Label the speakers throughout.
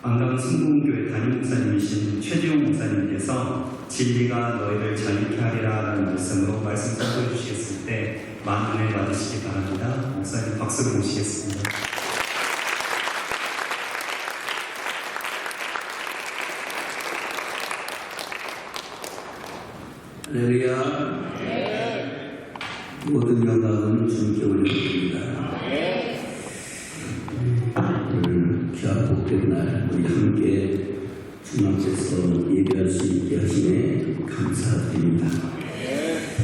Speaker 1: 안강순복음교회 담임목사님이신 최지용 목사님께서 진리가 너희를 자유케 하리라라는 말씀으로 말씀 선포해 주시겠을 때 많은 은혜 받으시기 바랍니다. 목사님 박수로 모시겠습니다.
Speaker 2: 할렐루야. 모든 영광은 주님께 올려드립니다. 오늘 귀한 복된 날 우리 함께 주님 앞에서 예배할 수 있게 하심에 감사드립니다.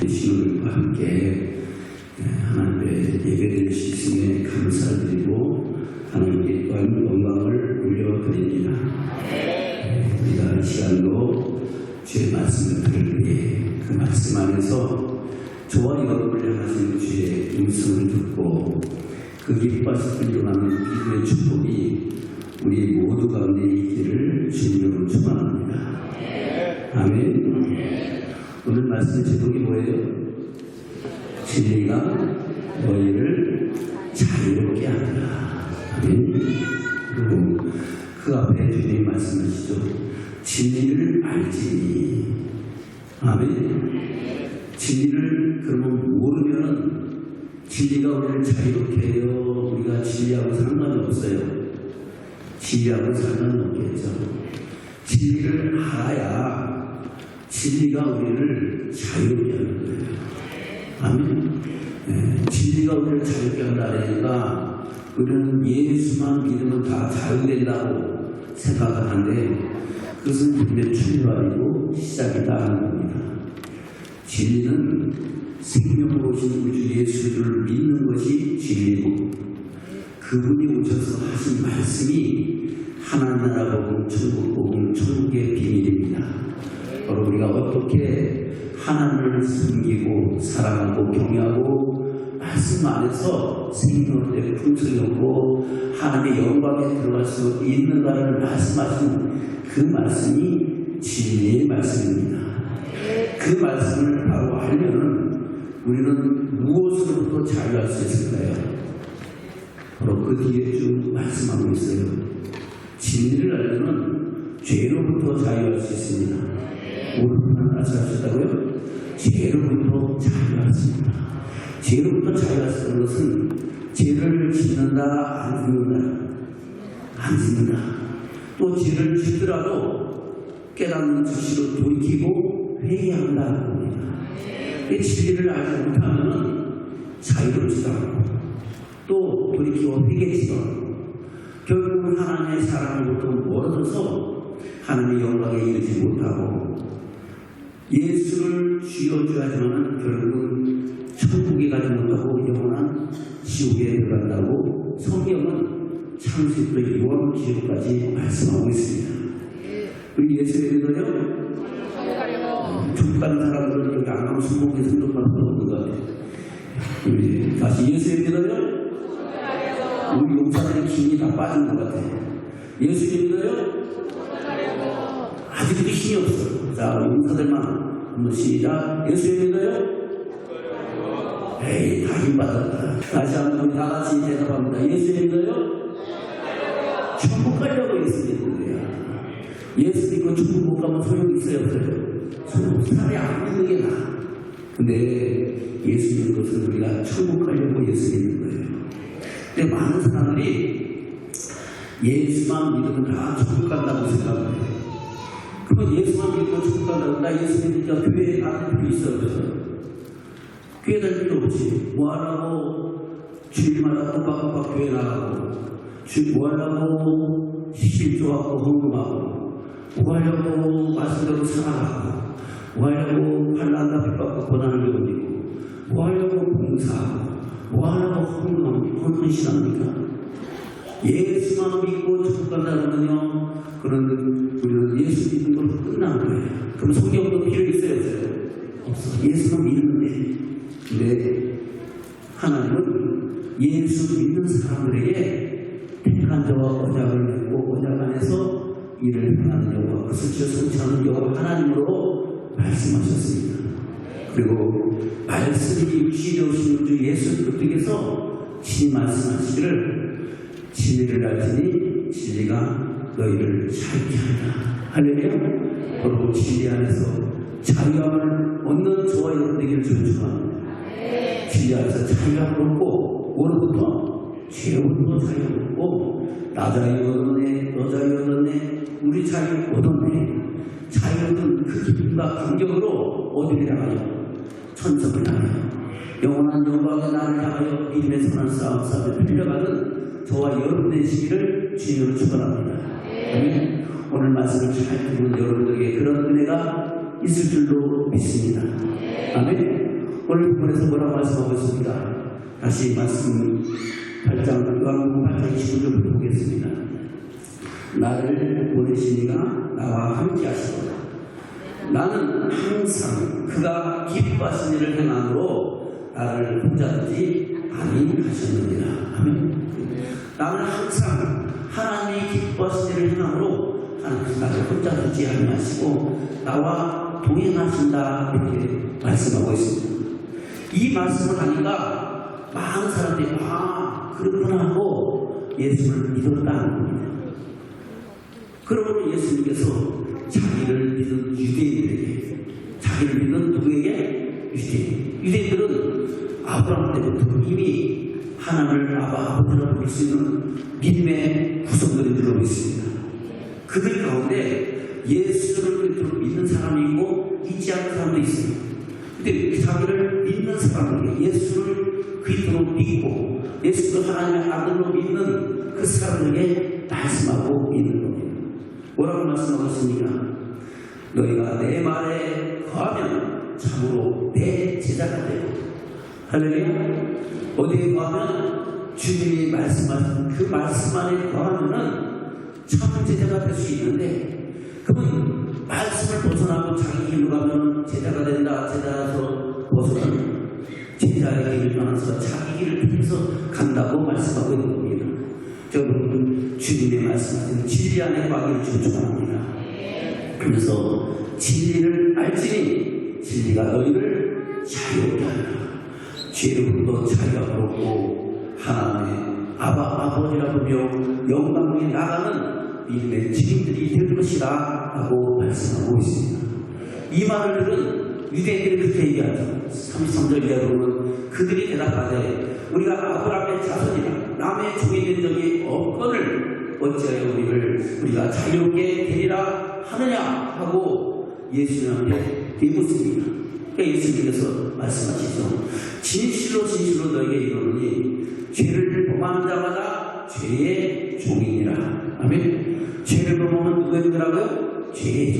Speaker 2: 주님과 함께 하나님께 예배드릴 수 있음에 감사드리고 하나님께 또한 영광을 올려드립니다. 우리가 이 시간도 주의 말씀을 들을 때에 그 말씀 안에서 저와 여러분을 향하신 주의 음성을 듣고 그 기뻐서 끌려가는 기도의 축복이 우리 모두 가운데 있기를 주님으로 축원합니다. 아멘. 오늘 말씀 제목이 뭐예요? 진리가 너희를 자유롭게 하리라. 아멘. 그리고 그 앞에 주님이 말씀하시죠. 진리를 알지니. 아멘. 진리를 그러면 모르면 진리가 우리를 자유롭게 해요. 우리가 진리하고 상관이 없어요. 진리하고 상관은 없겠죠. 진리를 알아야 진리가 우리를 자유롭게 하는 거예요. 아멘. 진리가 우리를 자유롭게 한다니까 우리는 예수만 믿으면 다 자유된다고 생각하는데 그것은 분명히 출발이고 시작이다 하는 겁니다. 진리는 생명으로 오신 우주 예수를 믿는 것이 진리고 그분이 오셔서 하신 말씀이 하나님 나라 복음, 천국 복음, 천국의 비밀입니다. 바로 우리가 어떻게 하나님을 섬기고 사랑하고 경외하고 말씀 안에서 생명을 내 풍성이 없고 하나님의 영광에 들어갈 수 있는가를 말씀하신 그 말씀이 진리의 말씀입니다. 그 말씀을 바로 알면 우리는 무엇으로부터 자유할 수 있을까요? 바로 그 뒤에 쭉 말씀하고 있어요. 진리를 알면 죄로부터 자유할 수 있습니다. 오늘은 말씀하셨다고요? 죄로부터 자유할 수 있습니다. 죄로부터 자유할 수 있는 것은 죄를 짓는다 안 짓는다 안 짓는다 또 죄를 짓더라도 깨닫는 즉시로 돌이키고 회개한다는 겁니다. 이 진리를 알지 못하면 자유롭지도 않고 또 돌이키고 회개지도 않고 결국은 하나님의 사랑으로부터 멀어져서 하나님의 영광에 이르지 못하고 예수를 주여 하지만 결국은 천국에 가지 못하고 영원한 지옥에 들어간다고 성경은 창세부터 요한계시록까지 말씀하고 있습니다. 우리 예수를 믿어요? 천국 가는 사람들은 여기 안강순복음에 성도만 들어오는 것 같아요. 우리 다시 예수를 믿어요? 우리 용사들의 힘이 다 빠진 것 같아요. 예수를 믿어요? 아직도 힘이 없어요. 자, 용사들만 한번 시작. 예수를 믿어요? 에이, 다 힘 받았다. 다시 한번 다 같이 대답합니다. 예수를 믿어요? 천국 가려고 예수 믿는 거야. 예수 믿고 천국 못 가면 소용이 있어요, 없어요? 차라리 안 믿는 게 나아. 근데 예수 믿는 것은 우리가 천국 가려고 예수 믿는 거예요. 근데 많은 사람들이 예수만 믿으면 다 천국 간다고 생각해요. 그러면 예수만 믿고 천국 간다고 나 예수 믿으니까 교회에 가는 필요 있어요, 없어요? 교회 다닐 필요 없지. 뭐 하려고 주일마다 꼬박꼬박 교회 나가고 뭐 하려고 실조하고 헌금하고 뭐 하려고 말씀대로 살아가고 뭐 하려고 환난과 핍박과 고난을 견디고 뭐 하려고 봉사하고 뭐 하려고 헌신합니까? 예수만 믿고 천국 간다면요 그런 우리는 예수 믿는 걸로 끝난 거예요. 그럼 성경도 필요 있어요, 없어요? 없어. 예수만 믿으면 돼. 근데 하나님은 예수 믿는 사람들에게 택한 자와 언약을 맺고 언약 안에서 일을 행하는 여호와 그것을 성취하는 여호와 하나님으로 말씀하셨습니다. 그리고 말씀이 육신이 되오신 주 예수 그리스도께서 친히 말씀하시기를 진리를 알지니 진리가 너희를 자유케 하리라. 할렐루야. 바로 진리 안에서 자유함을 얻는 저와 여러분 되기를 주를 축원합니다. 진리 안에서 자유함을 얻고 오늘부터 죄로부터 자유함을 얻고 나 자유 얻었네, 너 자유 얻었네, 우리 자유 얻었네. 자유 얻은 그 기쁨과 감격으로 어디를 향하여? 천성을 향하여 영원한 영광의 나를 향하여 믿음의 선한 싸움에 풀려가는 저와 여러분 되시기를 주님으로 축원합니다. 아멘. 오늘 말씀을 잘 듣는 여러분들에게 그런 은혜가 있을 줄로 믿습니다. 아멘. 오늘 본문에서 뭐라고 말씀하고 있습니까? 다시 말씀 8장 요한복음 8장 29절부터 보겠습니다. 나를 보내시니가 나와 함께 하시도다. 나는 항상 그가 기뻐하신 일을 행함으로 나를 혼자 두지 아니하셨느니라. 아멘. 나는 항상 하나님이 기뻐하신 일을 행함으로 하나님께서 나를 혼자 두지 아니하시고 나와 동행하신다 이렇게 말씀하고 있습니다. 이 말씀을 하니까 많은 사람들이 그렇구나 하고 예수를 믿었다는 겁니다. 그러므로 예수님께서 자기를 믿은 유대인들에게, 자기를 믿은 누구에게? 유대인들은 아브라함 때부터 이미 하나님을 아버지로 부를 수 있는 믿음의 구성들이 들어오고 있습니다. 그들 가운데 예수를 믿는 사람이 있고 믿지 않는 사람도 있습니다. 근데 자기를 믿는 사람에게 예수를 그리스도로 믿고 예수도 하나님의 아들로 믿는 그 사람에게 말씀하고 있는 겁니다. 뭐라고 말씀하고 있습니까? 너희가 내 말에 거하면 참으로 내 제자가 되고, 할렐루야. 어디에 거하면 주님이 말씀하신 그 말씀 안에 거하면은 참 제자가 될 수 있는데, 그분 말씀을 벗어나고 자기 길로 가면 제자가 된다. 제자에서 벗어나는 제자의 길을 떠나서 자기 길을 통해서 간다고 말씀하고 있는 겁니다. 여러분, 주님의 말씀하신 진리 안에 거하기를 축원합니다. 그래서 진리를 알지니 진리가 너희를 자유롭게 하리라. 죄로부터 자유함을 얻고 하나님의 아버지라 부르며 영광에 나가는 믿음의 증인들이 될 것이라 하고 말씀하고 있습니다. 이 말을 들은 유대인들이 그렇게 얘기하죠. 33절 이하로 보면 그들이 대답하되 우리가 아브라함의 자손이라 남의 종이 된 적이 없거늘 어찌하여 우리가 자유롭게 되리라 하느냐 하고 예수님한테 대묻습니다. 그러니까 예수님께서 말씀하시죠. 진실로 진실로 너희에게 이르노니 죄를 범하는 자마다 죄의 종이니라. 아멘. 죄를 범하면 누가 되더라고요? 죄의 종.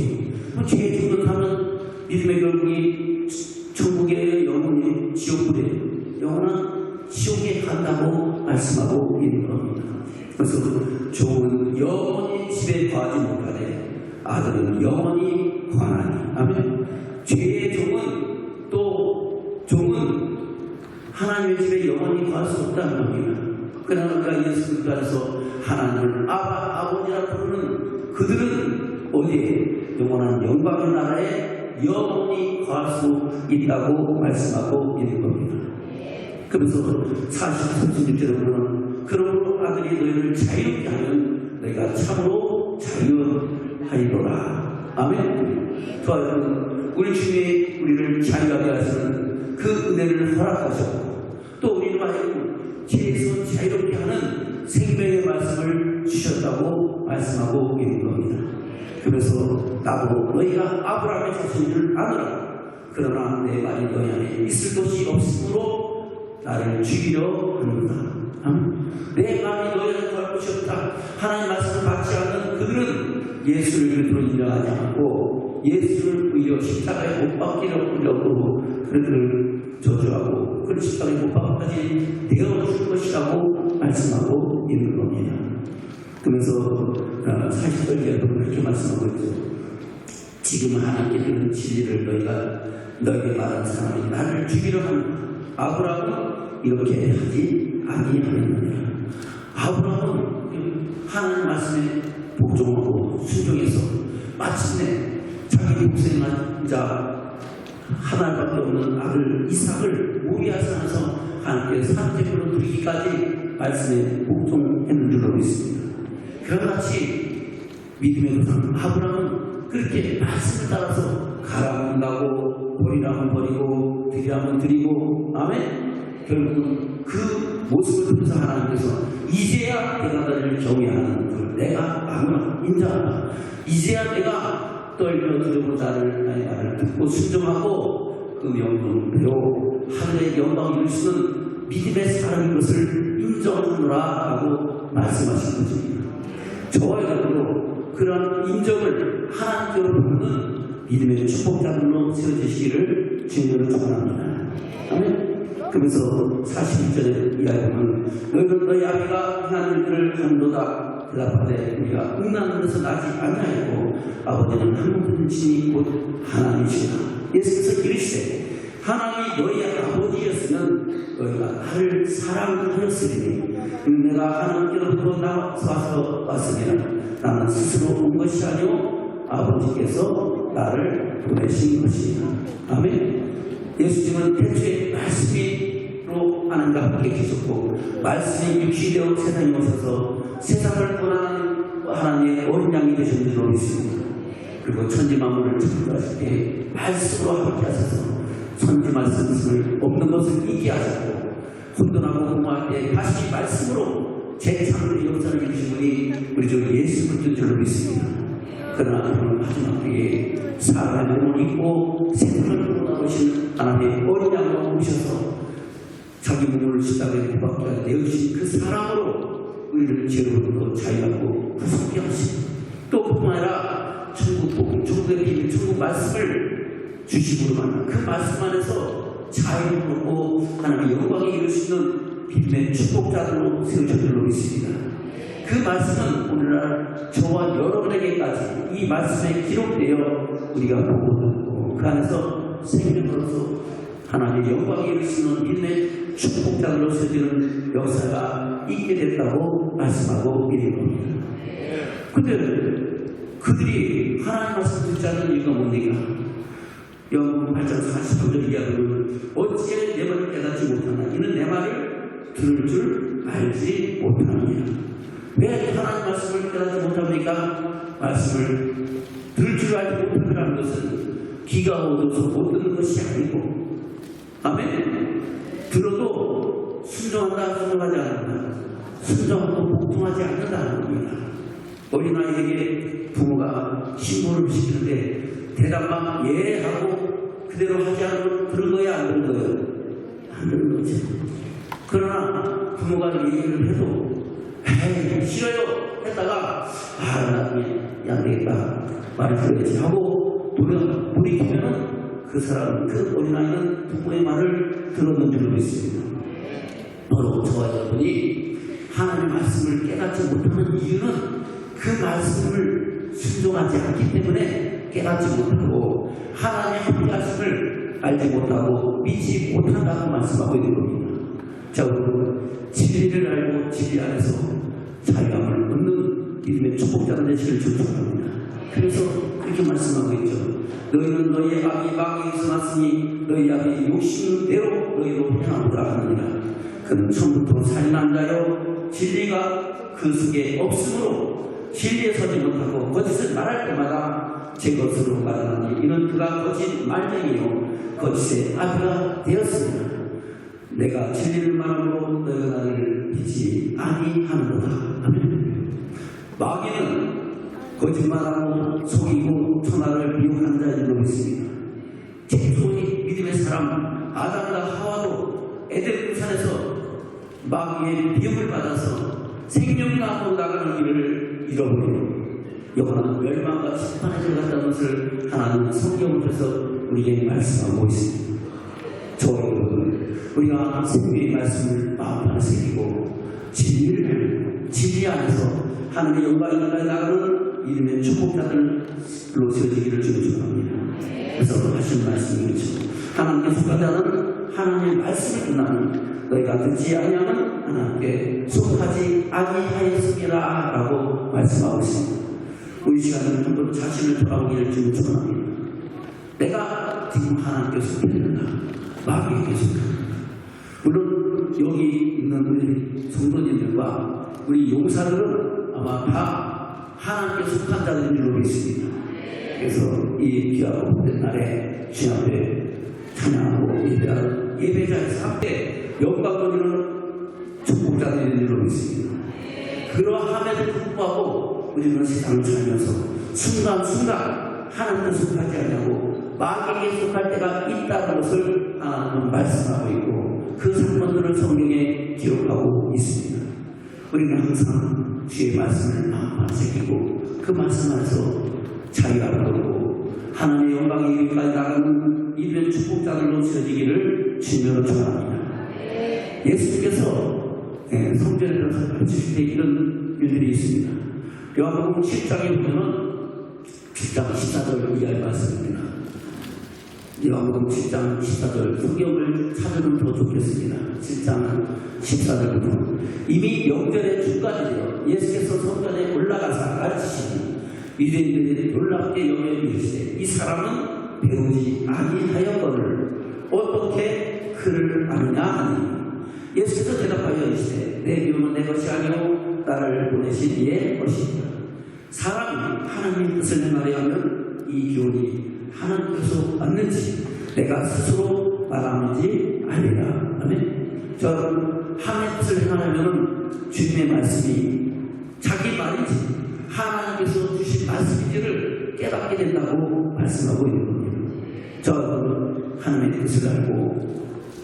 Speaker 2: 죄의 종을 하면 믿음의 결국이 천국의 영혼이 지옥불에 영원한 지옥에 간다고 말씀하고 있는 겁니다. 그래서 종은 영원히 집에 거하지 못하되 아들은 영원히 거하나니. 아멘. 죄의 종은 하나님의 집에 영원히 거할 수 없다는 겁니다. 그러니까 예수 그리스도에서 하나님을 아버지라 부르는 그들은 어디에? 영원한 영광의 나라에 영원히 거할 수 있다고 말씀하고 있는 겁니다. 그래서 40-36절에 보면 그러므로 아들이 너희를 자유롭게 하면 너희가 참으로 자유하리로라. 아멘. 좋아요. 여러분, 우리 주님이 우리를 자유하게 하시는 그 은혜를 허락하셨고 또 우리를 하여금 죄에서 자유롭게 하는 생명의 말씀을 주셨다고 말씀하고 있는 겁니다. 그래서 나도 너희가 아브라함의 자손인 줄 아노라. 그러나 내 말이 너희 안에 있을 것이 없으므로 나를 죽이려 하는다. 내 마음이 너희를 구할 것이 없다. 하나님의 말씀을 받지 않는 그들은 예수를 그리스도로 인정하지 않고 예수를 오히려 십자가에 못 박히려고 그들을 저주하고 그를 십자가에 못 박기까지 내어줄 것이라고 말씀하고 있는 겁니다. 그러면서 40절에도 그렇게 말씀하고 있죠. 지금 하나님께 드는 진리를 너희에게 말한 사람이 나를 죽이려 한다. 아브라함은 이렇게 하지 아니하느니라. 아브라함은 하나님 말씀에 복종하고 순종해서 마침내 자기 동생한 자 하나밖에 없는 아들 이삭을 모리아산에서 하나님께 산재물로 드리기까지 말씀에 복종했는 줄로 있습니다. 그와 같이 믿음의 조상 아브라함은 그렇게 말씀을 따라서 가라면 가고 버리라면 버리고 드리라면 드리고 아멘. 결국은 그 모습을 통해서 하나님께서 이제야 내가 너를 경외하는 그 내가 아무나 인자하다. 이제야 내가 떨며 두려워 나를 듣고 순종하고 그 명령을 배워 하늘의 영광을 이루시는 믿음의 사람인 것을 인정하노라 라고 말씀하신 것입니다. 저와 여러분도 그런 인정을 하나님께로 받는 믿음의 축복자들로 세워주시기를 주님으로 축원합니다. 아멘. 그래서 41절에 이야기하면 너희는 너희 아비가 행한 일들을 한도다 대답하되 우리가 응하는 데서 나지 아니하였고 아버지는 한 분이시니 곧 하나님이시라. 예수께서 이르시되 하나님이 너희 아버지였으면 너희가 나를 사랑하였으리니 내가 하나님께로부터 나와서 왔으면 나는 스스로 온 것이 아니오 아버지께서 나를 보내신 것이니라. 아멘. 예수님은 태초에 말씀으로 하나님과 함께 계셨고 말씀이 육신이 되어 세상에 오셔서 세상을 구원하는 하나님의 어린 양이 되신 줄로 믿습니다. 그리고 천지 만물을 창조하실 때 말씀으로 함께 하셔서 천지 말씀을 없는 것을 있게 하셨고 혼돈하고 공허할 때 다시 말씀으로 재창조의 역사를 이루신 분이 우리 주 예수 그리스도인 줄로 믿습니다. 그러나 그는 마지막 때에 사람의 몸을 입고 세상을 구원하신 하나님의 어린 양으로 오셔서 자기 몸을 십자가에 못 박게 하여 내어주신 그 사랑으로 우리를 죄로부터 자유하고 구속케 하시고 또 뿐만 아니라 천국 복음, 천국의 비밀, 천국 말씀을 주심으로 만나 그 말씀 안에서 자유를 얻고 하나님의 영광에 이룰 수 있는 믿음의 축복자들로 세우신 줄로 믿습니다. 그 말씀은 오늘날 저와 여러분에게까지 이 말씀에 기록되어 우리가 보고 듣고 그 안에서 생명으로서 하나님의 영광에 이룰 수 있는 믿음의 축복자들로 세워지는 역사가 있게 됐다고 말씀하고 있는 겁니다. 근데 그들이 하나님 말씀 듣지 않는 이유가 뭡니까? 영국 8장 43절 이하로는 어찌해 내 말을 깨닫지 못하나 이는 내 말을 들을 줄 알지 못하느냐. 왜 하나님 말씀을 깨닫지 못합니까? 말씀을 들을 줄 알지 못한다는 것은 귀가 어두워서 못 듣는 것이 아니고 아멘. 들어도 순종한다 순종하지 않는다 순종하고 복종하지 않는다는 겁니다. 어린아이에게 부모가 신고를 시키는데 대답만 예 하고 그대로 하지 않으면 들은 거야 안 들은 거야? 안 들은 거지. 그러나 부모가 얘기를 해도 에이 싫어요 했다가 나중에 안 되겠다 말을 들어야지 하고 돌이키면은 그 사람 그 어린아이는 부모의 말을 들었는 줄로 믿습니다. 바로 저와 여러분이 하나님의 말씀을 깨닫지 못하는 이유는 그 말씀을 순종하지 않기 때문에 깨닫지 못하고 하나님의 한 말씀을 알지 못하고 믿지 못한다고 말씀하고 있는 겁니다. 자, 여러분 진리를 알고 진리 안에서 자유함을 얻는 믿음의 축복자가 되시기를 축복합니다. 그래서 그렇게 말씀하고 있죠. 너희는 너희의 악이 마귀에서 났으니 너희 악이 욕심대로 너희로 행하노라 하느니라. 그는 처음부터 살인한 자요 진리가 그 속에 없으므로 진리에 서지 못하고 거짓을 말할 때마다 제 것으로 말하니 이는 그가 거짓 말쟁이요 거짓의 아비가 되었습니다. 내가 진리를 말함으로 너희가 나를 믿지 아니하노라. 아멘. 마귀는 거짓말하고 속이고 천하를 미혹한 자들로 믿습니다. 최초의 믿음의 사람 아담과 하와도 에덴 동산에서 마귀의 미혹을 받아서 생명이 나고 나가는 길을 잃어버리고 영원한 멸망과 심판에 들어갔다는 것을 하나님은 성경을 통해서 우리에게 말씀하고 있습니다. 저와 여러분, 우리가 생명의 말씀을 마음 안에 새기고 진리 안에서 하나님의 영광이 나가는 이름의 축복자들로 세워지기를 축원합니다. 그래서 하신 말씀이죠. 하나님께 속하자는 하나님의 말씀을 끝나는 너희가 듣지 아니하면 하나님께 속하지 아니하였음이라 라고 말씀하고 있습니다. 우리 시간은 한번 자신을 돌아보기를 축원합니다. 내가 지금 하나님께 속했는가 마귀에게 속했는가. 물론 여기 있는 우리 성도님들과 우리 용사들은 아마 다 하나님께 속한 자들인 줄로 믿습니다. 그래서 이 귀하고 복된 날에 주님 앞에 찬양하고 예배자에서 함께 영광 돌리는 축복자들인 줄로 믿습니다. 그러함에도 불구하고 우리는 세상을 살면서 순간순간 하나님께 속하지 않냐고 마귀에게 속할 때가 있다는 것을 하나님은 말씀하고 있고 그 사건들을 성경에 기록하고 있습니다. 우리는 항상 주의 말씀을 마음에 새기고 그 말씀 안에서 자유함을 얻고 하나님의 영광에 이르기까지 나가는 이런 축복자들로 세워지기를 주님으로 축원합니다. 예수님께서 성전에 들어서 가르치실 때 이런 일들이 있습니다. 요한복음 10장에 보면은 10장 14절 이하의 말씀입니다. 요한복음 10장 14절 성경을 찾으면 더 좋겠습니다. 10장 14절부터 이미 명절의 중간이 되어 예수께서 성전에 올라가서 가르치시니 유대인들이 놀랍게 여겨 이르시되 이 사람은 배우지 아니하였거늘 어떻게 그를 아느냐 하니 예수께서 대답하여 이르시되 내 기운은 내 것이 아니오 나를 보내신 이의 것이니라. 사람이 하나님의 뜻을 행하려 하면 이 기운이 하나님께서 왔는지 내가 스스로 말하는지 알리라. 아멘. 저는 하나님의 뜻을 행하려면 주님의 말씀이 자기 말인지 하나님께서 주신 말씀인지를 깨닫게 된다고 말씀하고 있는 겁니다. 저는 하나님의 뜻을 알고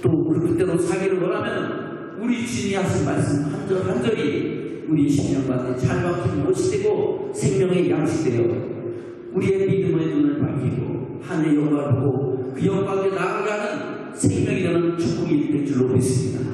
Speaker 2: 또 그때로 살기를 원하면 우리 주님이 하신 말씀 한 절 한 절이 우리 심령가운데 잘 박힌 못이 되고 생명의 양식이 되어 우리의 믿음의 눈을 밝히고 하늘의 영광을 보고 그 영광에 나아가게 하는 생명이 되는 축복이 될 줄로 믿습니다.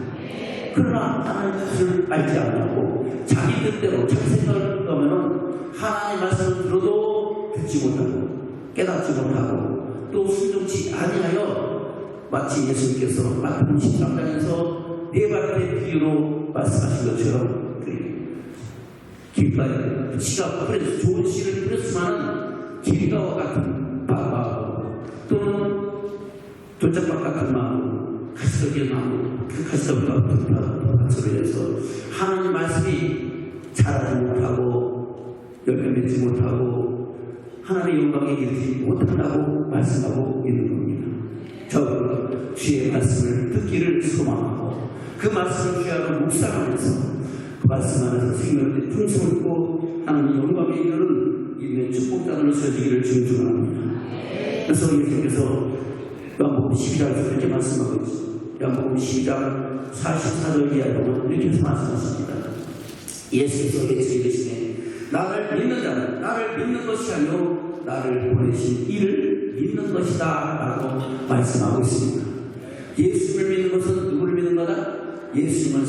Speaker 2: 그러나 하나님의 뜻을 알지 않고 자기 뜻대로 자기 생각을 하면 하나님의 말씀을 들어도 듣지 못하고 깨닫지 못하고 또 순종치 아니하여 마치 예수님께서 마태복음 13장에서 네 발의 비유로 말씀하신 것처럼 길가에 씨가 뿌려서 좋은 씨를 뿌렸지만 길가와 같은 마음 또는 돌짝밭 같은 마음 가시적인 마음 그 가시적과 같은 박수를 해서 하나님 말씀이 자라지 못하고 열매 맺지 못하고 하나님의 영광에 이르지 못한다고 말씀하고 있는 겁니다. 저 주의 말씀을 듣기를 소망하고 그 말씀을 주야로 묵상하면서 그 말씀 안에서 생명의 풍성을 있고 하나님의 영광에 이르는 이름의 축복자들로 세워지기를 축원합니다. 그래서 예수님께서 요한복음 12장에서 이렇게 말씀하고 있습니다. 요한복음 12장 44절 이하에 보면 이렇게 해서 말씀하십니다. 예수께서 이르시되 나를 믿는 자는 나를 믿는 것이 아니요 나를 보내신 이를 믿는 것이다 라고 말씀하고 있습니다. 예수를 믿는 것은 누구를 믿는 거다? 예수님은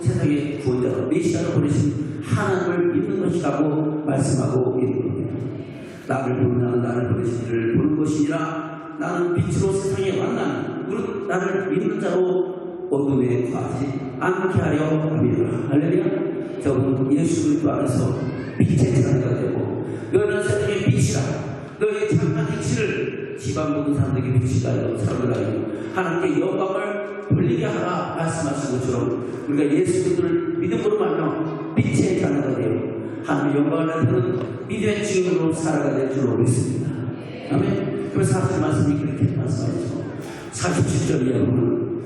Speaker 2: 세상의 구원자로 메시아로 보내신 하나님을 믿는 것이라고 말씀하고 있는 겁니다. 나를 보는 자는 나를 보내신 이를 보는 것이니라. 나는 빛으로 세상에 왔나니 무릇 나를 믿는 자로 어둠에 거하지 않게 하려 함이라. 할렐루야. 저는 예수 그리스도 안에서 빛의 자녀가 되고 너희는 세상의 빛이라. 너희의 착한 빛을 지방 모든 사람들에게 빛이 가요 살아가요 하나님께 영광을 돌리게 하라 말씀하신 것처럼 우리가 예수 그리스도를 믿음으로 말며 빛의 자녀가 되어 하나님의 영광을 나타내는 믿음의 증인으로 살아가야 될 줄로 믿습니다. 아멘. 그래서 하나님 말씀이 그렇게 말씀하시죠. 47절 이하로는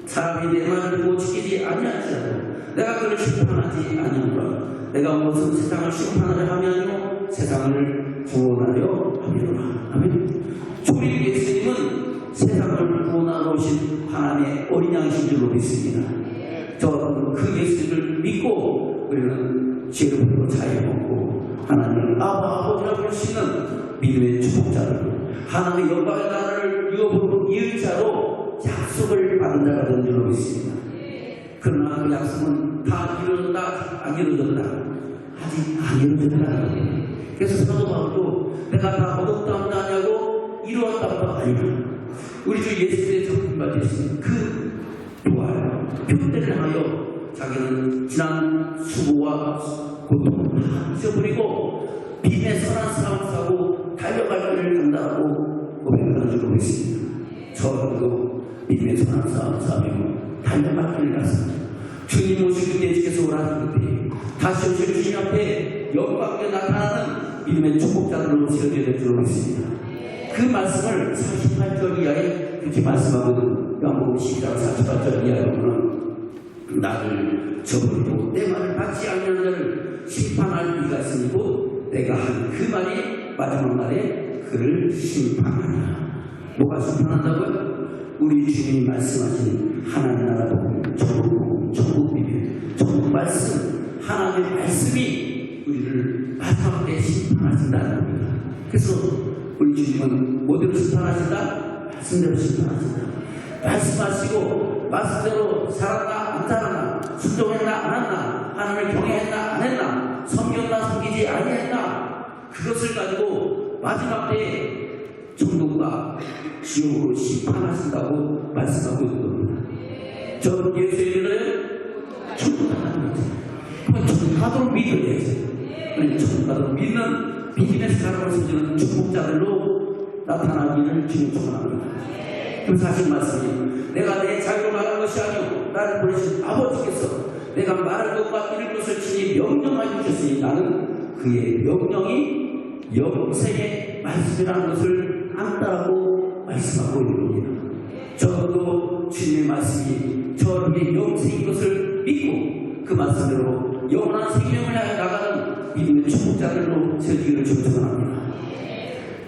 Speaker 2: 사람이 내 말을 듣고 지키지 아니할지라도 내가 그를 심판하지 아니하노라. 내가 온 것은 세상을 심판하려 함이 아니요 세상을 구원하려 함이로라. 아멘. 주님 예수님은 세상을 구원하러 오신 하나님의 어린 양이신 줄로 믿습니다. 저 그 예수님을 믿고 우리는 죄로부터 자유받고 하나님을 아버지라고 부를 수 있는 믿음의 축복자들 하나님의 영광의 나라를 유업으로 이을 자로 약속을 받은 자가 된 줄로 믿습니다. 그러나 그 약속은 다 이루어졌다 안 이루어졌다 아직 안 이루어졌다. 그래서 사도 바울도 내가 다 얻었다 하냐고 이루었다도 아니야. 우리 주 예수의 성품과 되신 그 부활 표대를 향하여 자기는 지난 수고와 고통을 다 잊어버리고 빛의 선한 싸움 싸고 달려갈 길을 간다고 고백하는 줄로 있습니다. 저도 빛의 선한 싸움 싸우며 달려갈 길을 갔습니다. 주님 오실 그때 주께서 오라는 그때 다시 오실 주님 앞에 영광에 나타나는 믿음의 축복자들로 세워져야 될 줄 믿습니다. 그 말씀을 48절 이하에 그렇게 말씀하거든. 요한복음 12장 48절 이하에 보면 나를 저버리고 내 말을 받지 않는 자를 심판할 이가 있으니 곧 내가 한 그 말이 마지막 날에 그를 심판하리라. 뭐가 심판한다고요? 우리 주님이 말씀하신 하나님 나라 복음, 천국 비밀, 천국 말씀, 하나님의 말씀이 우리를 마지막 때 심판하신다는 겁니다. 그래서 우리 주님은 뭐대로 심판하신다? 말씀대로 심판하신다. 말씀하시고 말씀대로 살았나 안 살았나, 순종했나 안 했나, 하나님을 경외했나 안 했나, 섬겼나 섬기지 아니했나, 그것을 가지고 마지막 때에 천국과 지옥으로 심판하신다고 말씀하고 있는 겁니다. 저는 예수의 믿어요? 천국 가는 거죠. 그럼 천국 가도록 믿어야지. 천국 가도록 믿는 믿음의 사람을 세우는 축복자들로 나타나기를 주님 축원합니다. 그래서 하신 말씀이 내가 내 자유로 말한 것이 아니오 나를 보내신 아버지께서 내가 말할 것과 이룰 것을 친히 명령하여 주셨으니 나는 그의 명령이 영생의 말씀이라는 것을 안다라고 말씀하고 있는 겁니다. 저도 주님의 말씀이 저에게 영생인 것을 믿고 그 말씀대로 영원한 생명을 향해 나가는 믿음의 축복자들로 세워지기를 축원합니다.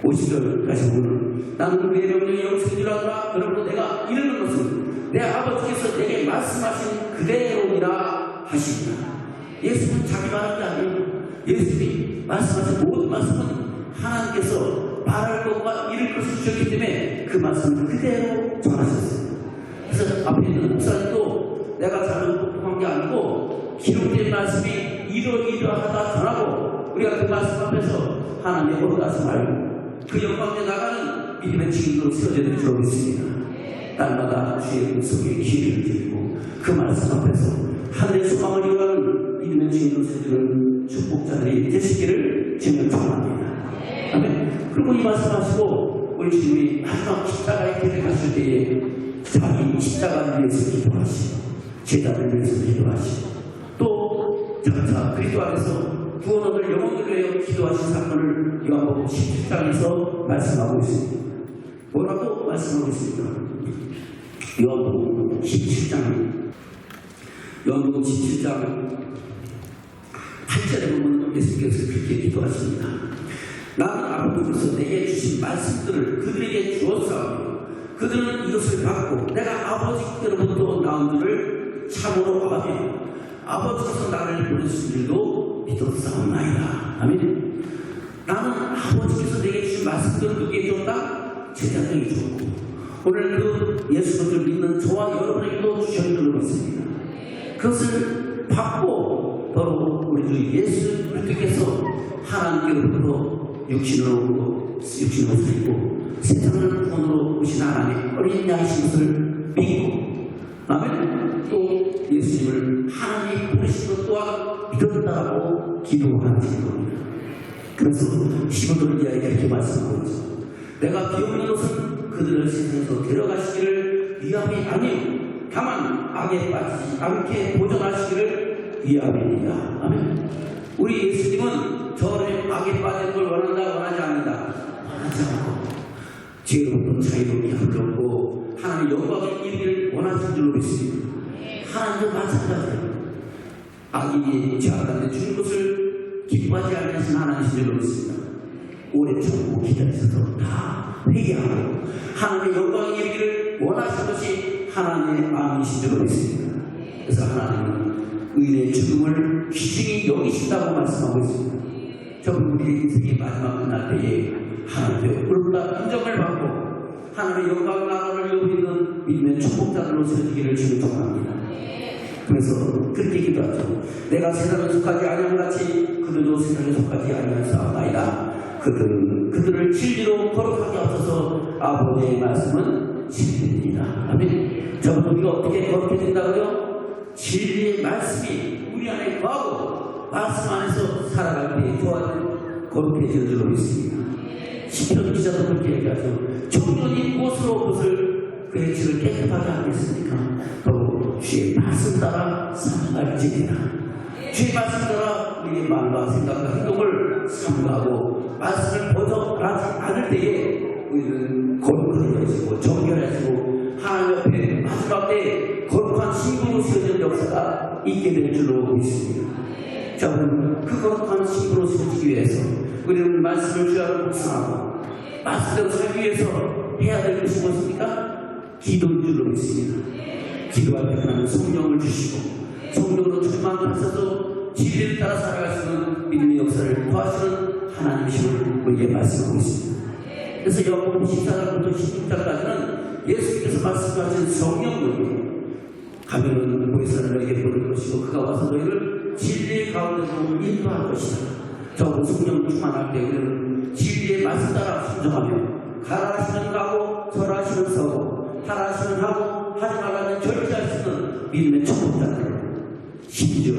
Speaker 2: 50절 다시 보면 나는 그의 명령이 영생이라더라. 그러므로 내가 이르는 것은 내 아버지께서 내게 말씀하신 그대로니라 하시니라. 예수는 자기 말한 게 아니에요. 예수님이 말씀하신 모든 말씀은 하나님께서 말할 것과 이룰 것을 주셨기 때문에 그 말씀을 그대로 전하셨어요. 그래서 앞에 있는 목사님도 내가 잘못 똑똑한 게 아니고 기록된 말씀이 이러이러하다 전하고 우리가 그 말씀 앞에서 하나님의 어긋나서 말고 그 영광에 나가는 믿음의 증인으로 세워져야 될 줄 믿습니다. 날마다 주의 음성에 귀를 드리고 그 말씀 앞에서 하늘의 소망을 이루는 믿음의 증인으로 세워지는 축복자들이 되시기를 주님 축원합니다. 아멘. 그리고 이 말씀하시고 우리 주님이 마지막 십자가에 계획하실 때에 자기 십자가를 위해서 기도하시고 제자를 위해서 기도하시고 또 장차 그리스도 안에서 구원을 영원을 위하여 기도하신 사건을 요한복음 17장에서 말씀하고 있습니다. 뭐라고 말씀하고 있습니까? 요한복음 17장 8절에 보면 예수께서 그렇게 기도하십니다. 나는 아버지께서 내게 주신 말씀들을 그들에게 주었사오며 그들은 이것을 받고 내가 아버지께로부터 나온 줄을 참으로 아며 아버지께서 나를 보내신 줄도 믿었사옵나이다. 아멘. 나는 아버지께서 내게 주신 말씀들을 누구에게 줬다? 제자들에게 줬고 오늘 그 예수를 믿는 저와 여러분에게도 주신 줄로 믿습니다. 그것을 받고 바로 우리 주 예수 그리스도께서 하나님께로부터 육신으로 입고 세상을 구원으로 오신 하나님의 어린 양이신 것을 믿고 아멘. 또 예수님을 하나님이 보내신 것 또한 믿었다고 기도하는 겁니다. 그래서 15절 이하에 이렇게 말씀하고 있죠. 내가 비옵는 것은 그들을 세상에서 데려가시기를 위함이 아니요 다만 악에 빠지지 않게 보존하시기를 위함입니다. 아멘. 우리 예수님은 저를 악에 빠지는 걸 원하지 않는다. 원하지 않고 죄로부터 자유롭게 하려고 하나님의 영광을 이루기를 원하시는 줄로 믿습니다. 하나님도 마찬가지예요. 악인이 죄 가운데 주는 것을 기뻐하지 않으신 하나님이신 줄로 믿습니다. 오래 참고 기다리셔서 다 회개하고 하나님의 영광을 이루기를 원하시는 것이 하나님의 마음이신 줄로 믿습니다. 그래서 하나님은 의인의 죽음을 귀중히 여기신다고 말씀하고 있습니다. 저는 우리 인생의 마지막 끝날 때에 하나님의 의롭다 인정을 받고 하나님의 영광 나라를 이루는 믿음의 축복자들로 세워지기를 축원합니다. 그래서 그렇게 기도하죠. 내가 세상에 속하지 아니한 같이 그들도 세상에 속하지 아니하사옵나이다. 그들을 진리로 거룩하게 하소서. 아버지의 말씀은 진리입니다. 아멘. 저는 우리가 어떻게 거룩해진다고요? 진리의 말씀이 우리 안에 거하고 말씀 안에서 살아갈 때에 거룩해지는 줄로 믿습니다. 시편 기자도 그렇게 얘기하죠. 청년이 무엇으로 그것을 그의 질을 깨끗하게 하겠습니까? 바로 주의 말씀 따라 살아갈지니라. 주의 말씀 따라 우리의 마음과 생각과 행동을 삼가하고 말씀을 벗어나지 않을 때에 우리는 거룩해지고 정결해지고 하나님 옆에 마지막 때에 거룩한 신부로 세워지는 역사가 있게 될 줄로 믿습니다. 자, 그럼 그 거룩한 신부로 세워지기 위해서 우리는 말씀을 주야로 묵상하고 말씀대로 살기 위해서 해야 될 것이 무엇입니까? 기도인 줄로 믿습니다. 기도할 때 하나님 성령을 주시고 성령으로 충만하셔서 진리를 따라 살아갈 수 있는 믿음의 역사를 도와주는 하나님이심을 우리에게 말씀하고 있습니다. 그래서 요한복음 14장부터 16장까지는 예수님께서 말씀하신 성령을 가면은 보혜사를 너에게 보낼 것이고 그가 와서 너희를 진리의 가운데로 인도할 것이다. 저 성령 충만할 때 우리는 진리의 말씀 따라 순종하며 가라 하시면 가고 서라 하시면 서고 하라 하시면 하고 하지 말라면 절제할 수 있는 믿음의 초보자들 심지어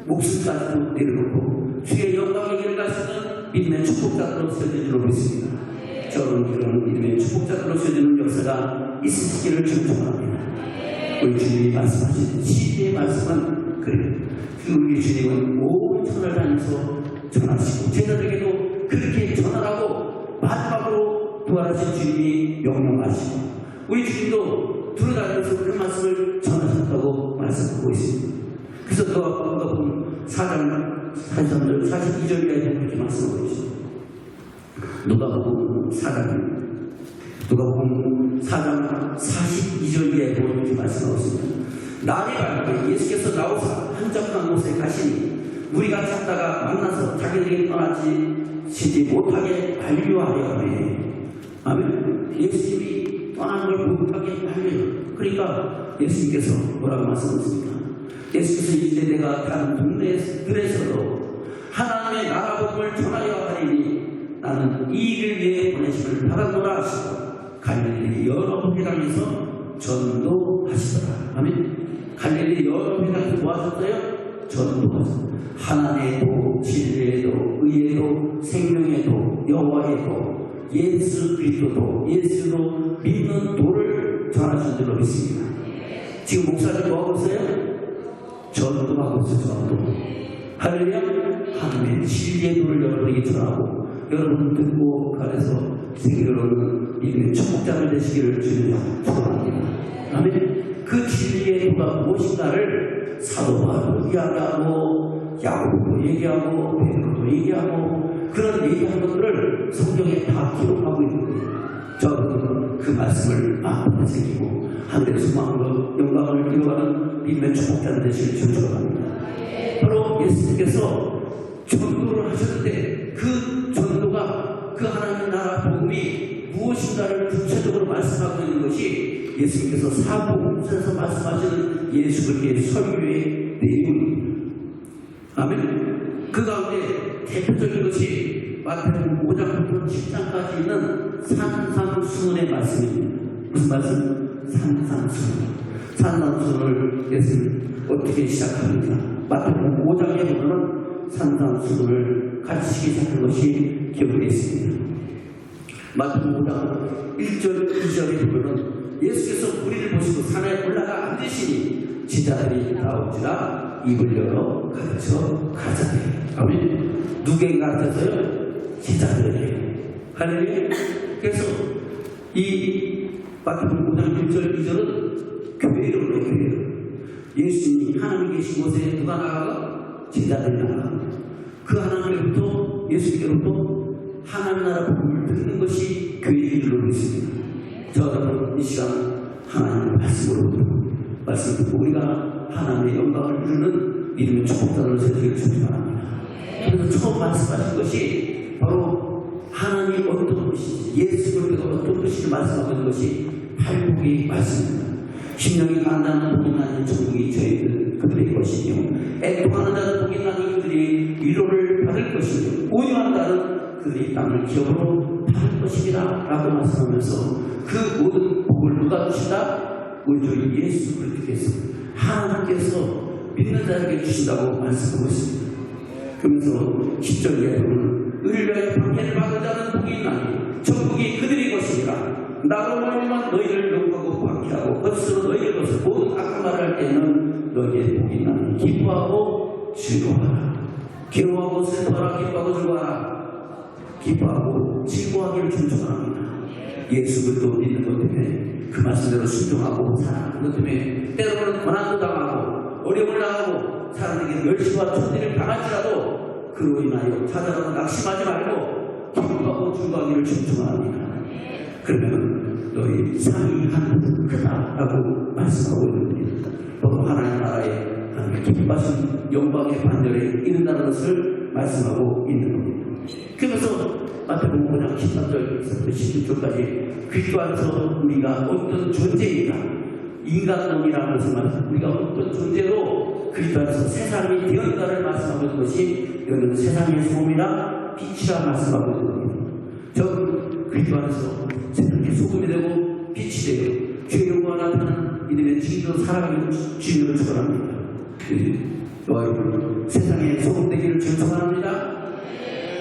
Speaker 2: 목숨까지도 내려놓고 주의 영광의 길을 갈 수 있는 믿음의 축복자들로 세워진 줄로 믿습니다. 저는 그런 믿음의 축복자들로 세워지는 역사가 있으시기를 축복합니다. 우리 주님이 말씀하신 진리의 말씀은 그래요. 우리 주님은 온 천을 다니면서 전하시고 제자들에게도 그렇게 전하라고 마지막으로 부활하신 주님이 명령하시고 우리 주님도 들어다니면서 그 말씀을 전하셨다고 말씀하고 있습니다. 그래서 누가복음 4장 42절에 그렇게 말씀하고 있습니다. 누가복음 4장 42절에 그렇게 말씀하고 있습니다. 날이 밝게 예수께서 나오사 한적한 곳에 가시니 우리가 찾다가 만나서 자기들에게 떠나지 못하게 만류하려 하네. 아멘. 예수님이 떠나는 걸 못하게 만류해요. 그러니까 예수님께서 뭐라고 말씀하십니까? 예수께서 이제 내가 다른 동네들에서도 하나님의 나라 복음을 전하려 하리니 나는 이 일을 위해 보내심을 받았노라 하시고 갈릴리 여러 회당에서 전도하시더라. 아멘. 갈릴리 여러 회당에서 뭐 하셨어요? 전도하셨어요. 하나님의 도, 진리의 도, 의의 도, 생명의 도, 여호와의 도, 예수 그리스도도 예수로 믿는 도를 전하신 줄로 믿습니다. 지금 목사님 뭐하고 있어요? 전도하고 있어요. 전도. 할렐루야. 하나님의 진리의 도를 여러분에게 전하고 여러분 듣고 가려서 세계를 얻는 믿음의 축복자를 되시기를 주님으로 축원합니다. 아멘. 그 진리의 도가 무엇인가를 사도 바울도 이야기하고 야고보도 얘기하고 베드로도 얘기하고 그런 얘기한 것들을 성경에 다 기록하고 있는 거예요. 저는 그 말씀을 마음에 새기고 하늘의 소망으로 영광을 이루어가는 믿음의 축복자들 되시길 축원합니다. 바로 예수님께서 전도를 하셨는데 그 전도가 그 하나님의 나라 복음이 무엇인가를 구체적으로 말씀하고 있는 것이 예수님께서 사복음서에서 말씀하시는 예수 그리스도의 설교의 내용입니다. 아멘. 그 가운데 대표적인 것이 마태복음 5장부터 10장까지 있는 산상수훈의 말씀입니다. 무슨 말씀? 산상수훈. 산상수훈을 예수님 어떻게 시작합니까? 마태복음 5장에 보면 산상수훈을 가르치기 시작한 것이 기록되어 있습니다. 마태복음 5장 1절 2절에 보면 예수께서 우리를 보시고 산에 올라가 앉으시니 제자들이 나오지라 입을 열어 가르쳐 가자니. 아멘. 누구에게 가르쳐서요? 제자들에게. 할렐루야. 그래서 이 마태복음 5장 1절 2절은 교회로 교회로 예수님이 하나님 계신 곳에 누가 나가고 제자들이 나가고 그 하나님으로부터 예수님께로부터 하나님 나라 복음을 듣는 것이 교회인 줄로 믿습니다. 저는 이 시간 하나님의 말씀으로 말씀 듣고 우리가 하나님의 영광을 누리는 믿음의 축복자를 세우기를 축복합니다. 그래서 처음 말씀하신 것이 바로 하나님 어떤 것인지 예수 그리스도가 어떤 것인지 말씀하고 있는 것이 팔복의 말씀입니다. 심령이 간다는 복이 나는 천국이 저희들 그들의 것이며 애통하는 자는 복이 나는 그들이 위로를 받을 것이며 온유한 자는 그들이 땅을 기업으로 받을 것이라 라고 말씀하면서 그 모든 복을 누가 주신다? 우리 주 예수 그리스도께서 하나님께서 믿는 자에게 주신다고 말씀하고 있습니다. 그러면서 10절에 보면 의를 방해를 받은 자는 복이 있나니 천국이 그들의 것이니라. 나로 말미암아 너희를 욕하고 박해하고 거짓으로 너희의 것을 모든 악한 말을 할 때는 너희의 복이 있나니 기뻐하고 즐거워하라. 괴로워하고 슬퍼하라. 기뻐하고 즐거워하라. 기뻐하고 즐거워하기를 준송합니다. 예수 그리스도 믿는 것 때문에 그 말씀대로 순종하고 살아가는 것 때문에 때로는 고난도 당하고 어려움을 당하고 사람에게 멸시와 천대를 당할지라도 그로 인하여 찾아가서 낙심하지 말고 기뻐하고 즐거워하기를 준송합니다. 그러면 너희 상이 하늘보다 크다라고 말씀하고 있는 겁니다. 바로 하나님 나라에 하나님의 기뻐하신 영광의 반열에 이른다는 것을 말씀하고 있는 겁니다. 그러면서 마태복음 5장 13절에서 16절까지 그리스도 안에서 우리가 어떤 존재인가, 인간론이라는 것을 말합니다. 우리가 어떤 존재로 그리스도 안에서 세상이 되었다를 말씀하고 있는 것이 여기는 세상의 소금이라 빛이라 말씀하고 있는 겁니다. 저 그리스도 안에서 세상의 소금이 되고 빛이 되어 주의 영광을 나타나는 이들의 증인으로 살아가는 주님을 축원합니다. 여러분 세상의 소금 되기를 축원합니다.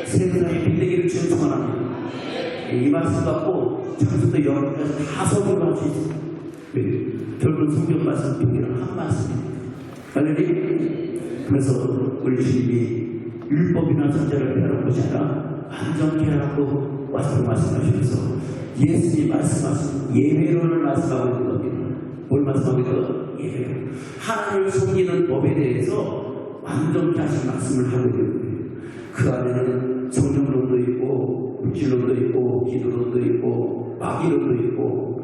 Speaker 2: 세상의 빛 되기를 축원합니다. 이 말씀 갖고 장소도 여러분께서 다 소금을 할 수 있습니다. 결국 성경 말씀 비밀은 한 말씀입니다. 할렐루야. 그래서 우리 주님이 율법이나 선자를 배우는 것이 아니라 완전케 하라고 와서 말씀하시면서 예수님이 말씀하신 예외론을 말씀하고 있는 겁니다. 뭘 말씀하고 있는 예외론. 하나님을 섬기는 법에 대해서 완전케 하신 말씀을 하고 있는 거예요. 그 안에는 성령론도 있고 물질론도 있고 기도론도 있고 마귀론도 있고.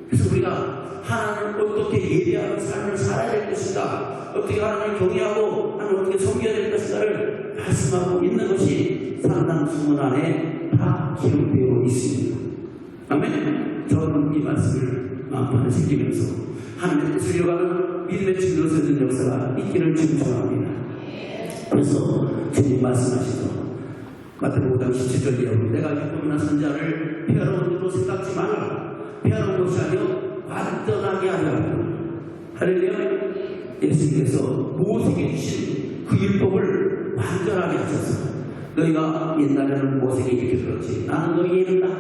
Speaker 2: 그래서 우리가 하나님을 어떻게 예배하는 삶을 살아야 될 것인가, 어떻게 하나님을 경외하고 하나님을 어떻게 섬겨야 될 것인가를 말씀하고 있는 것이 산상수훈 안에 다 기록되어 있습니다. 아멘. 저는 이 말씀을 마음판에 새기면서 하나님의 뜻을 이어가는 믿음의 증거로 서는 역사가 있기를 축원합니다. 그래서 주님 말씀하시죠. 마태복음 5장 17절이요. 내가 율법이나 선자를 폐하는 것으로 생각지 말라. 폐하는 것이 아니요 완전하게 하려. 할렐루야. 예수님께서 모세에게 주신 그 율법을 완전하게 하셔서 너희가 옛날에는 모세에게 이렇게 들었지. 나는 너희에게 이른다.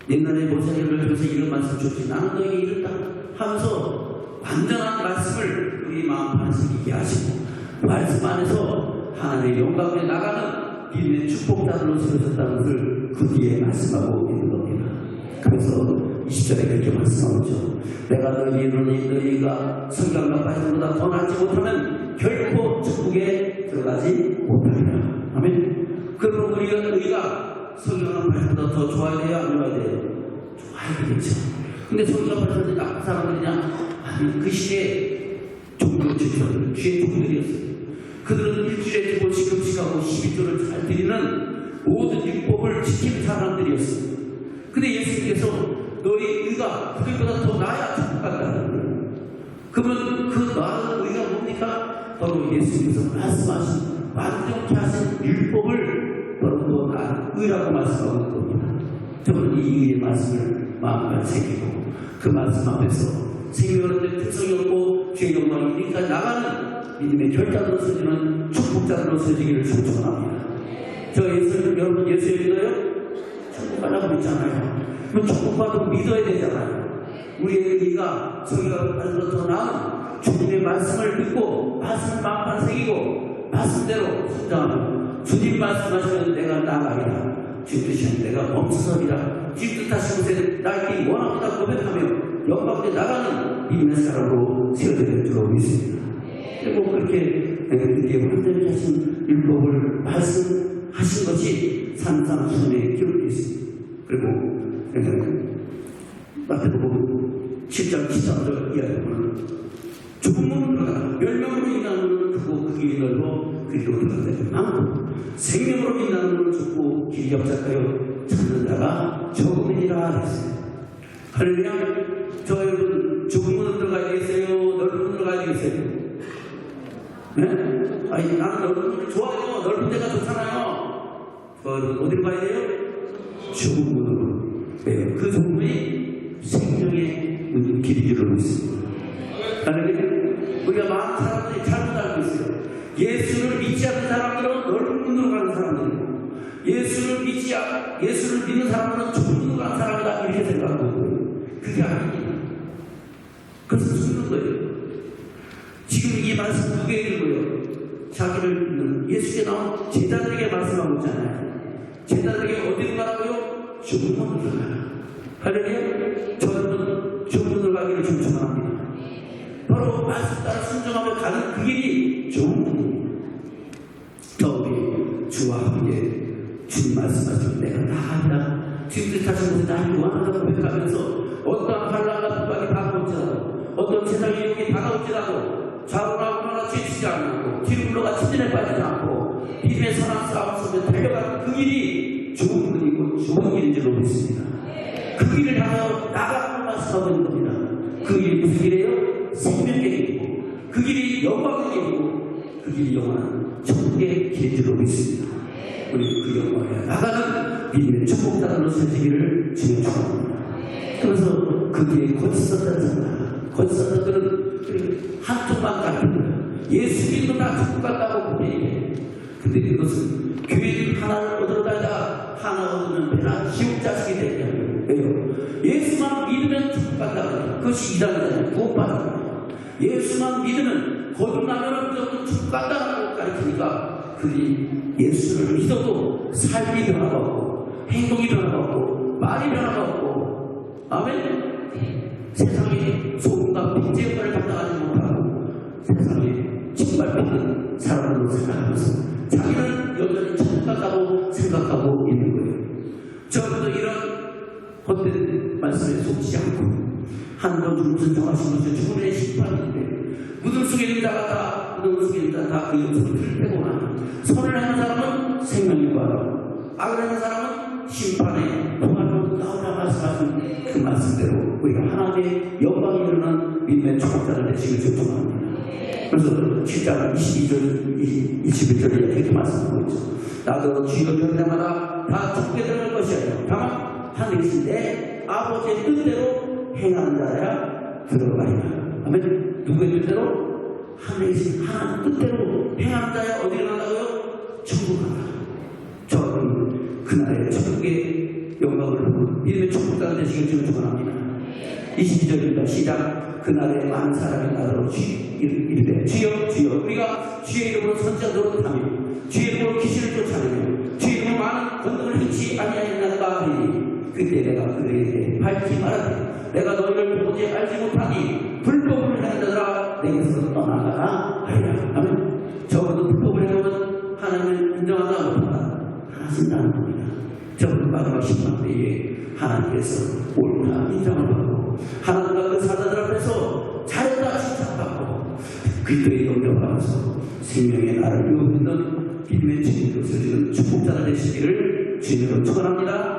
Speaker 2: 옛날에 모세를 들어서 이런 말씀 줬지. 나는 너희에게 이른다 하면서 완전한 말씀을 우리 마음판에 새기게 하시고 말씀 안에서 하나님의 영광에 나가는 믿음의 축복자들로 세워졌다는 것을 그 뒤에 말씀하고 있는 겁니다. 그래서 20절에 그렇게 말씀하죠. 내가 너희에 이르노니 너희가 성경과 바이블보다 더 낫지 못하면 결코 천국에 들어가지 못하리라. 아멘. 그러면 너희가 성경과 바이블보다 더 좋아야 돼요? 안 좋아야 돼요? 좋아야 되겠죠. 근데 성경과 바이블이 나쁜 사람들이냐? 아니, 그 시대에 종교 지도자들, 주의 종들이었어요. 그들은 일주일에 2번씩 금식하고 12조를 잘 드리는 모든 율법을 지키는 사람들이었어요. 근데 예수님께서 너희 의가 그들보다 더 나아야 천국 간다는 거예요. 그러면 그 나은 의가 뭡니까? 바로 예수님께서 말씀하신 완전케 하신 율법을 바로 더 나은 의라고 말씀하고 있는 겁니다. 저는 이 의의 말씀을 마음에 새기고 그 말씀 앞에서 생명을 얻는 특성이 없고 주의 영광이 이니까 나가는 믿음의 결단으로 서지는 축복자들로 서지기를 축원합니다. 여러분 예수 믿어요? 천국 가려고 믿잖아요. 그럼 천국 가도 믿어야 되잖아요. 우리의 의가 성경과 바르고 더 나은 주님의 말씀을 듣고 말씀을 마음판 새기고 말씀대로 순종하면 주님 말씀하시면 내가 나아가리라. 주님 뜻이면 내가 멈춰서리라. 주님 뜻하신 곳에 날 길이 원합니다 고백하며 영광에 나가는 믿음의 사람으로 세워야 줄 믿습니다. 그리고 그렇게 완전히 하신 율법을 말씀하신 것이 산상수훈에 기록되어 있습니다. 그리고 마태복음 7장 13절 이하에 보면 좁은 문으로 들어가라. 멸명으로 인하는 문은 크고 그 길이 넓어 그리로 들어가는 자가 많고 생명으로 인하는 문은 좁고 길이 협착하여 찾는 자가 적음이니라 했어요. 할렐루야. 저 여러분 좁은 문으로 들어가야 되겠어요? 넓은 문으로 들어가야 되겠어요? 네? 아니 나는 넓은 문을 좋아해요. 넓은 데가 좋잖아요. 어디로 가야 돼요? 좁은 문으로. 네, 그 좁은 문이 생명의 길이로 있습니다. 우리가 많은 사람들이 잘못 알고 있어요. 예수를 믿지 않는 사람들은 넓은 문으로 가는 사람들이고 예수를 믿는 사람들은 좁은 문으로 가는 사람이다 이렇게 생각하고 있고요. 그게 아닙니다. 그래서 죽는 거예요. 지금 이 말씀 두 개 읽어요. 자기를 믿는 예수께 나온 제자들에게 말씀하고 있잖아요. 제자들에게 어디로 가라고요? 좁은 문으로 가라. 할렐루야. 저는 좁은 문으로 가기를 추천합니다. 바로 말씀 따라 순종하며 가는 그 길이 좋은 문입니다. 우리 주와 함께 주님 말씀하시고 내가 다 한다. 지금까지 다시 모두 다 요한하다고 고백하면서 어떠한 환난과 불박이 다가올지라도 어떤 세상의 유혹이 다가올지라도 좌우나 우나나 지치지 않고 뒤로 물러가 치진에 빠지지 않고 믿음의 선한 싸움 속에 달려가는 그 길이 좋은 길이고 좋은 길인 줄로 믿습니다. 그 길을 향하여 나가라고 말씀하고 있는 겁니다. 그 길이 무슨 길이에요? 생명의 길이고 그 길이 영광의 길이고 그 길이 영원한 천국의 길인 줄로 믿습니다. 우리 그 영광에 나가는 믿음의 축복자들로 세지기를 주님 축원합니다. 그래서 그 길에 거짓었다는 사람, 거짓었다들은 한쪽만 가르치는 거예요. 예수 믿으면 다 천국 간다고 그래. 근데 그것은 교회 하나를 얻으러 다니다 하나 얻으면 배나 지옥 자식이 되냐. 왜요? 예수만 믿으면 천국 간다고. 그것이 이단이잖아요. 구원받는 거예요. 예수만 믿으면 거듭나면 무조건 천국 간다고 가르치니까 그들이 예수를 믿어도 삶이 변화받고 행동이 변화받고 말이 변화받고 아멘. 세상에 소금과 빚의 역할을 감당하지 못하고 세상에 짓밟히는 사람으로 생각하면서 자기는 여전히 천국 간다고 생각하고 있는 거예요. 저도 이런 헛된 말씀에 속지 않고 한번 죽음을 정하신 것이 죽음의 심판인데 무덤 속에 있는 자가 다 무덤 속에 있는 자가 다 그 영혼을 빼고 나니 선을 하는 사람은 생명이 구하고 악을 하는 사람은 심판에 통하로 나오라 말씀하신 그 말씀대로 우리가 하나님의 영광이 일어난 믿음의 축복자를 되시길 축복합니다. 그래서 7장 22절 21절에 이렇게 말씀하고 있죠. 나도 주여 볼 때마다 다 천국에 들어갈 것이에요. 다만 하늘에 계신 내 아버지의 뜻대로 행하는 자야 들어가리라. 아멘. 누구의 뜻대로? 하늘에 계신 하나님 뜻대로 행하는 자야 어디로 간다고요? 천국 간다. 저는 그날의 천국의 영광을 믿음의 축복자가 되시길 축원합니다. 22절입니다. 시작. 그날에 많은 사람이 나더러 이르되 주여 주여 우리가 주의 이름으로 선지자도록 하며 주의 이름으로 귀신을 쫓아내며 주의 이름으로 많은 권능을 행치 아니하였나가 하니 그때 내가 그들에게 밝히 말하되 내가 너희를 도무지 알지 못하니 불법을 행하는 자들아 내게서 떠나가라 하리라. 아멘. 적어도 불법을 행하면 하나님을 인정하다 못한다 하신다는 겁니다. 적어도 마지막 심판 때에 하나님께서 옳다 인정을 받고 하나님과 그 사자들 앞에서 잘했다 칭찬받고 그리스도의 영접하면서 생명의 나를 이루는 믿음의 주님으로 서지는 축복자가 되시기를 주님으로 축원합니다.